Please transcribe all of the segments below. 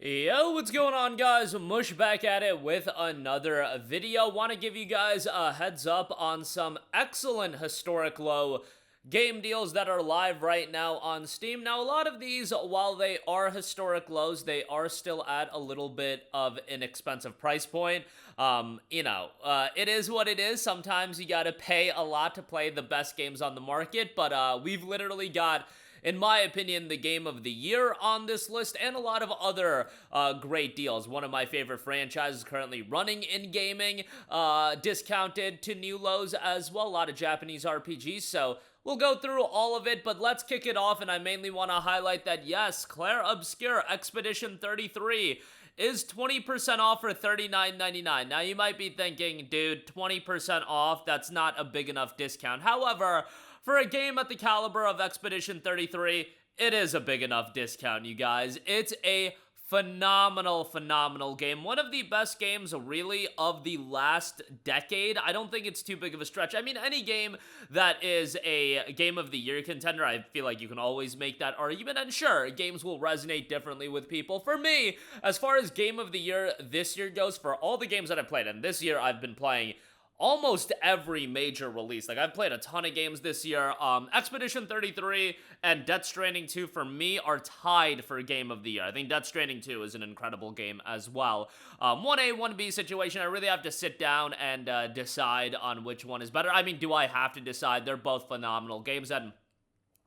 Yo, what's going on, guys? Mush back at it with another video. Want to give you guys a heads up on some excellent historic low game deals that are live right now on Steam. Now, a lot of these, while they are historic lows, they are still at a little bit of an expensive price point. It is what it is. Sometimes you gotta pay a lot to play the best games on the market, but we've literally got, in my opinion, the game of the year on this list, and a lot of other great deals. One of my favorite franchises currently running in gaming, discounted to new lows as well. A lot of Japanese RPGs, so we'll go through all of it, but let's kick it off, and I mainly want to highlight that, yes, Clair Obscur Expedition 33 is 20% off for $39.99. Now, you might be thinking, dude, 20% off, that's not a big enough discount. However, for a game at the caliber of Expedition 33, it is a big enough discount, you guys. It's a phenomenal game. One of the best games, really, of the last decade. I don't think it's too big of a stretch. I mean, any game that is a Game of the Year contender, I feel like you can always make that argument. And sure, games will resonate differently with people. For me, as far as Game of the Year this year goes, for all the games that I've played, and this year I've been playing almost every major release. Like, I've played a ton of games this year. Expedition 33 and Death Stranding 2 for me are tied for Game of the Year. I think Death Stranding 2 is an incredible game as well. 1A, 1B situation, I really have to sit down and decide on which one is better. I mean, do I have to decide? They're both phenomenal games, and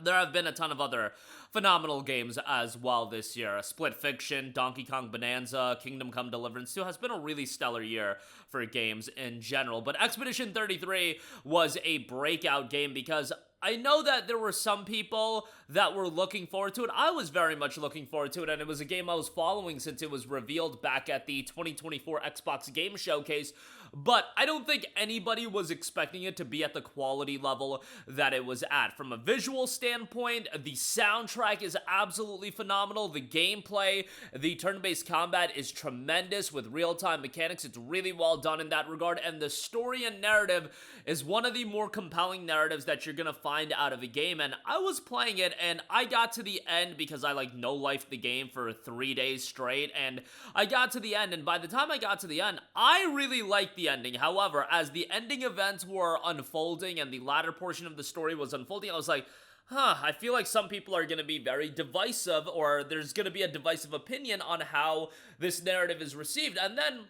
there have been a ton of other phenomenal games as well this year. Split Fiction, Donkey Kong Bonanza, Kingdom Come Deliverance 2 has been a really stellar year for games in general. But Expedition 33 was a breakout game because I know that there were some people that were looking forward to it. I was very much looking forward to it, and it was a game I was following since it was revealed back at the 2024 Xbox Game Showcase. But I don't think anybody was expecting it to be at the quality level that it was at. From a visual standpoint, the soundtrack is absolutely phenomenal. The gameplay, the turn-based combat is tremendous with real-time mechanics. It's really well done in that regard. And the story and narrative is one of the more compelling narratives that you're going to find out of a game. And I was playing it, and I got to the end because I, no-lifed the game for 3 days straight. And I got to the end, and by the time I got to the end, I really liked the ending. However, as the ending events were unfolding and the latter portion of the story was unfolding, I was like, I feel like some people are going to be very divisive, or there's going to be a divisive opinion on how this narrative is received. And then,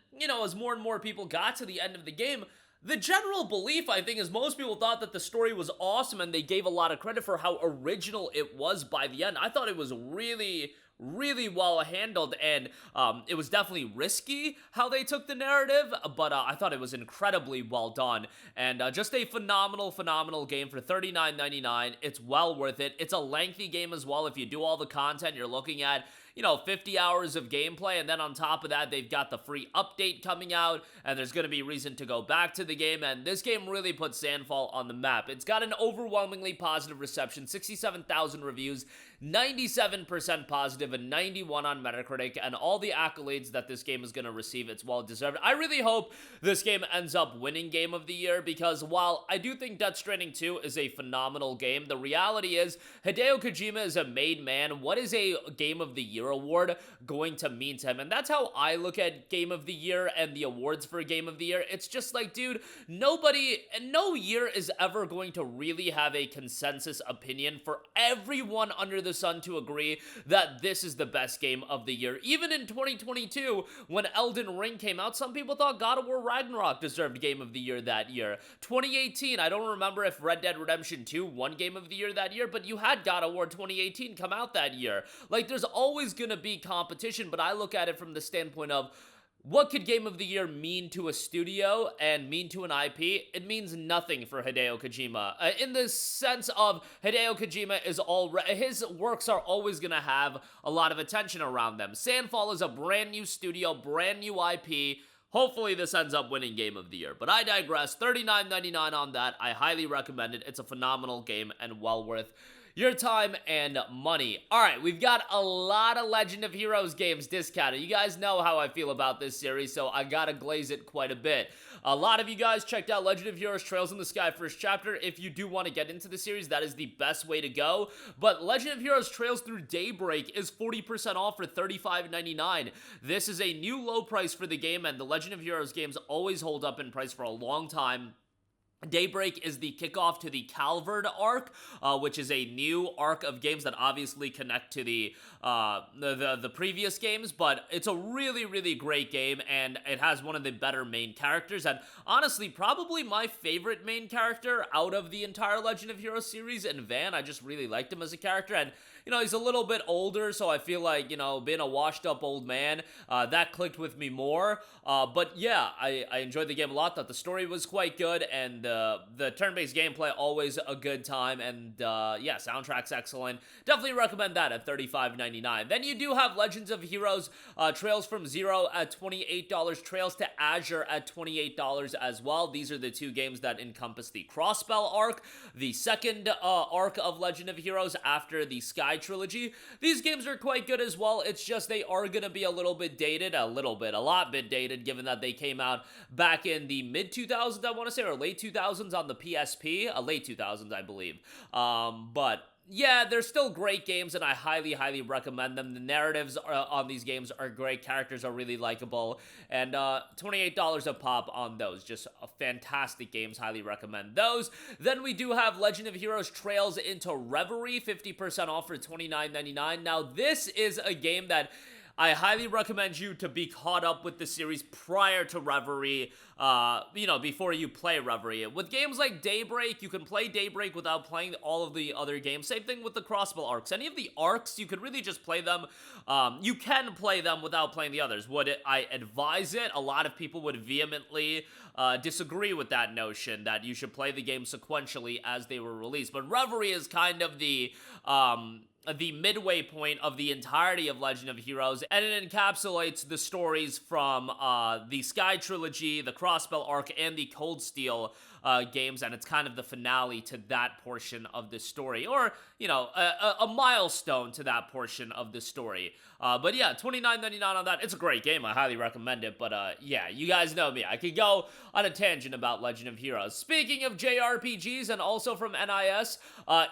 as more and more people got to the end of the game, the general belief, I think, is most people thought that the story was awesome, and they gave a lot of credit for how original it was by the end. I thought it was really well handled, and it was definitely risky how they took the narrative, but I thought it was incredibly well done, and just a phenomenal game for $39.99. It's well worth it. It's a lengthy game as well. If you do all the content, you're looking at 50 hours of gameplay, and then on top of that, they've got the free update coming out, and there's going to be reason to go back to the game, and this game really puts Sandfall on the map. It's got an overwhelmingly positive reception, 67,000 reviews, 97% positive, and 91 on Metacritic, and all the accolades that this game is going to receive, it's well deserved. I really hope this game ends up winning Game of the Year, because while I do think Death Stranding 2 is a phenomenal game, the reality is Hideo Kojima is a made man. What is a Game of the Year award going to mean to him? And that's how I look at Game of the Year and the awards for Game of the Year. It's just like, dude, no year is ever going to really have a consensus opinion for everyone under the sun to agree that this is the best game of the year. Even in 2022, when Elden Ring came out, some people thought God of War Ragnarok deserved Game of the Year that year. 2018, I don't remember if Red Dead Redemption 2 won Game of the Year that year, but you had God of War 2018 come out that year. Like, there's always gonna be competition, but I look at it from the standpoint of, what could Game of the Year mean to a studio and mean to an IP? It means nothing for Hideo Kojima. In the sense of Hideo Kojima his works are always going to have a lot of attention around them. Sandfall is a brand new studio, brand new IP. Hopefully this ends up winning Game of the Year. But I digress. $39.99 on that. I highly recommend it. It's a phenomenal game and well worth your time and money. Alright, we've got a lot of Legend of Heroes games discounted. You guys know how I feel about this series, so I gotta glaze it quite a bit. A lot of you guys checked out Legend of Heroes Trails in the Sky first chapter. If you do want to get into the series, that is the best way to go. But Legend of Heroes Trails through Daybreak is 40% off for $35.99. This is a new low price for the game, and the Legend of Heroes games always hold up in price for a long time. Daybreak is the kickoff to the Calvard arc, which is a new arc of games that obviously connect to the previous games, but it's a really, really great game, and it has one of the better main characters, and honestly, probably my favorite main character out of the entire Legend of Heroes series, and Van. I just really liked him as a character, and you know, he's a little bit older, so I feel like, you know, being a washed-up old man, that clicked with me more. But yeah, I enjoyed the game a lot, thought the story was quite good, and the turn-based gameplay, always a good time, and yeah, soundtrack's excellent. Definitely recommend that at $35.99. Then you do have Legends of Heroes Trails from Zero at $28, Trails to Azure at $28 as well. These are the two games that encompass the Crossbell arc, the second arc of Legend of Heroes after the Sky trilogy. These games are quite good as well. It's just they are going to be a little bit dated, a lot bit dated, given that they came out back in the mid-2000s, I want to say, or late 2000s on the PSP, late 2000s, I believe. But yeah, they're still great games, and I highly recommend them. The narratives on these games are great. Characters are really likable, and $28 a pop on those. Just fantastic games. Highly recommend those. Then we do have Legend of Heroes Trails into Reverie, 50% off for $29.99. Now, this is a game that I highly recommend you to be caught up with the series prior to Reverie, you know, before you play Reverie. With games like Daybreak, you can play Daybreak without playing all of the other games. Same thing with the Crossbell arcs. Any of the arcs, you could really just play them. You can play them without playing the others. Would I advise it? A lot of people would vehemently disagree with that notion that you should play the game sequentially as they were released. But Reverie is kind of the midway point of the entirety of Legend of Heroes, and it encapsulates the stories from the Sky trilogy, the Crossbell arc, and the Cold Steel games, and it's kind of the finale to that portion of the story, or, you know, a milestone to that portion of the story. But yeah, $29.99 on that. It's a great game. I highly recommend it. But yeah, you guys know me. I could go on a tangent about Legend of Heroes. Speaking of JRPGs, and also from NIS,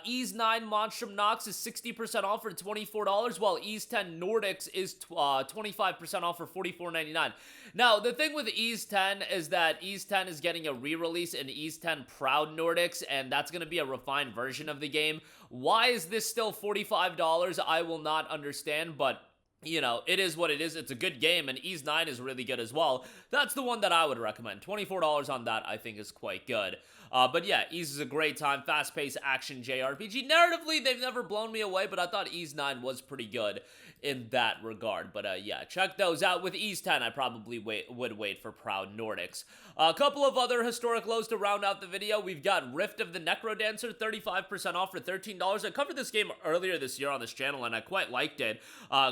Ys 9 Monstrum Nox is 60% off for $24, while Ys 10 Nordics is 25% off for $44.99. Now, the thing with Ys 10 is that Ys 10 is getting a re-release in Ys 10 Proud Nordics, and that's going to be a refined version of the game. Why is this still $45? I will not understand, but you know, it is what it is. It's a good game, and Ys 9 is really good as well. That's the one that I would recommend. $24 on that, I think, is quite good. But yeah, Ys is a great time. Fast-paced action JRPG. Narratively, they've never blown me away, but I thought Ys 9 was pretty good in that regard. But yeah, check those out. With Ys 10, I probably would wait for Proud Nordics. A couple of other historic lows to round out the video. We've got Rift of the NecroDancer, 35% off for $13. I covered this game earlier this year on this channel, and I quite liked it.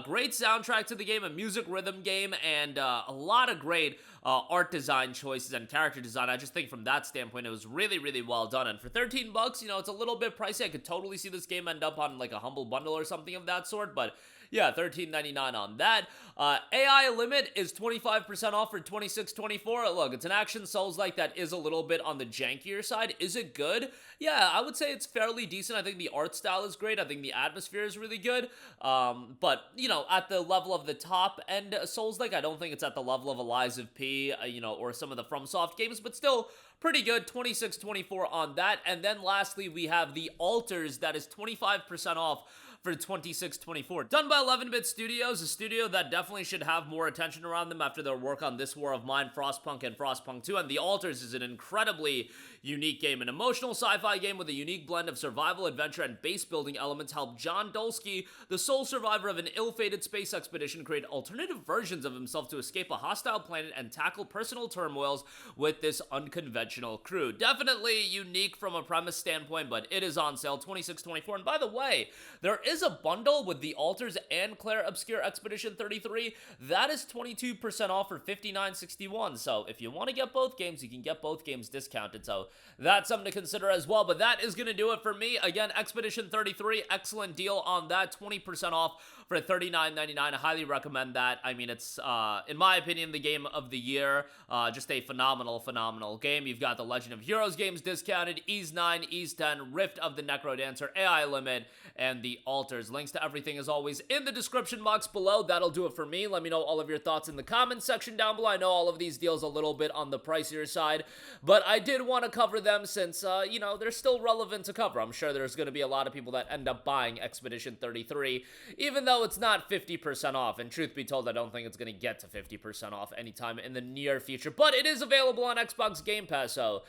Great soundtrack to the game, a music rhythm game, and a lot of great art design choices and character design. I just think from that standpoint, it was really well done. And for 13 bucks, you know, it's a little bit pricey. I could totally see this game end up on like a Humble Bundle or something of that sort, but yeah, $13.99 on that. AI Limit is 25% off for $26.24. Look, it's an action Souls-like that is a little bit on the jankier side. Is it good? Yeah, I would say it's fairly decent. I think the art style is great. I think the atmosphere is really good. But, you know, at the level of the top-end Souls-like, I don't think it's at the level of Lies of P, you know, or some of the FromSoft games, but still pretty good. $26.24 on that. And then lastly, we have the Altars that is 25% off for $26.24. Done by 11-Bit Studios, a studio that definitely should have more attention around them after their work on This War of Mine, Frostpunk, and Frostpunk 2. And The Altars is an incredibly unique game, an emotional sci-fi game with a unique blend of survival, adventure, and base-building elements help John Dulski, the sole survivor of an ill-fated space expedition, create alternative versions of himself to escape a hostile planet and tackle personal turmoils with this unconventional crew. Definitely unique from a premise standpoint, but it is on sale, $26.24. And by the way, there is a bundle with the Altars and Clair Obscur Expedition 33. That is 22% off for $59.61. So if you want to get both games, you can get both games discounted. So that's something to consider as well. But that is going to do it for me. Again, Expedition 33, excellent deal on that, 20% off for $39.99. I highly recommend that. I mean, it's, in my opinion, the game of the year. Just a phenomenal game. You've got the Legend of Heroes games discounted, Ease 9, Ease 10, Rift of the NecroDancer, AI Limit, and the Altars. Links to everything, as always, in the description box below. That'll do it for me. Let me know all of your thoughts in the comments section down below. I know all of these deals a little bit on the pricier side, but I did want to cover them since, you know, they're still relevant to cover. I'm sure there's going to be a lot of people that end up buying Expedition 33, even though it's not 50% off, and truth be told, I don't think it's going to get to 50% off anytime in the near future, but it is available on Xbox Game Pass, so,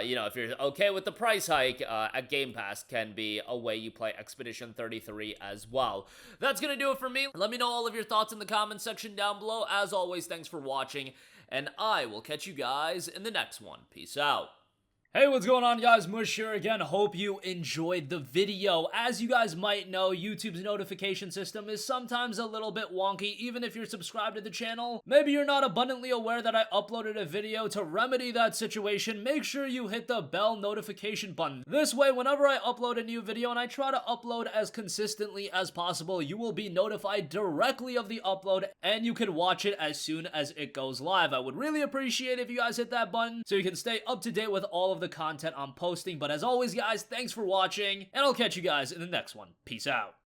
you know, if you're okay with the price hike, at Game Pass can be a way you play Expedition 33 as well. That's going to do it for me. Let me know all of your thoughts in the comments section down below. As always, thanks for watching, and I will catch you guys in the next one. Peace out. Hey, what's going on, guys? Mush here again. Hope you enjoyed the video. As you guys might know, YouTube's notification system is sometimes a little bit wonky, even if you're subscribed to the channel. Maybe you're not abundantly aware that I uploaded a video. To remedy that situation, make sure you hit the bell notification button. This way, whenever I upload a new video, and I try to upload as consistently as possible, you will be notified directly of the upload, and you can watch it as soon as it goes live. I would really appreciate it if you guys hit that button so you can stay up to date with all of the content I'm posting. But as always, guys, thanks for watching, and I'll catch you guys in the next one. Peace out.